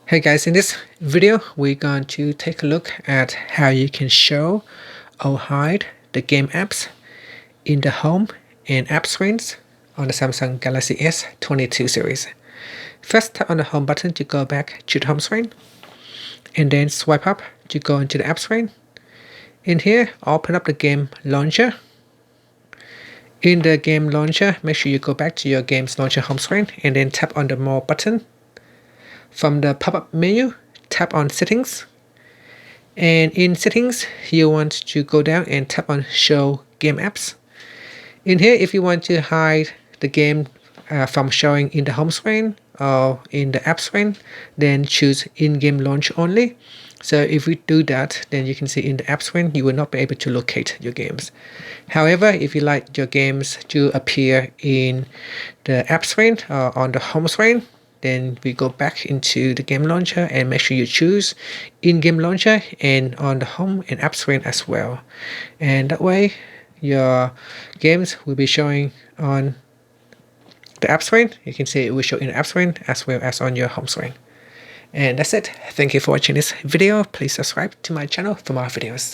Hey guys, in this video we're going to take a look at how you can show or hide the game apps in the home and app screens on the Samsung Galaxy S22 series. First, tap on the home button to go back to the home screen, and then swipe up to go into the app screen. In here, open up the game launcher. In the game launcher, make sure you go back to your games launcher home screen and then tap on the more button. From the pop-up menu, tap on settings, and in settings you want to go down and tap on show game apps. In here, if you want to hide the game from showing in the home screen or in the app screen, then choose in-game launch only. So if we do that, then you can see in the app screen you will not be able to locate your games. However, if you like your games to appear in the app screen or on the home screen, then we go back into the game launcher and make sure you choose in-game launcher and on the home and app screen as well. And that way your games will be showing on the app screen. You can see it will show in the app screen as well as on your home screen. And that's it. Thank you for watching this video. Please subscribe to my channel for more videos.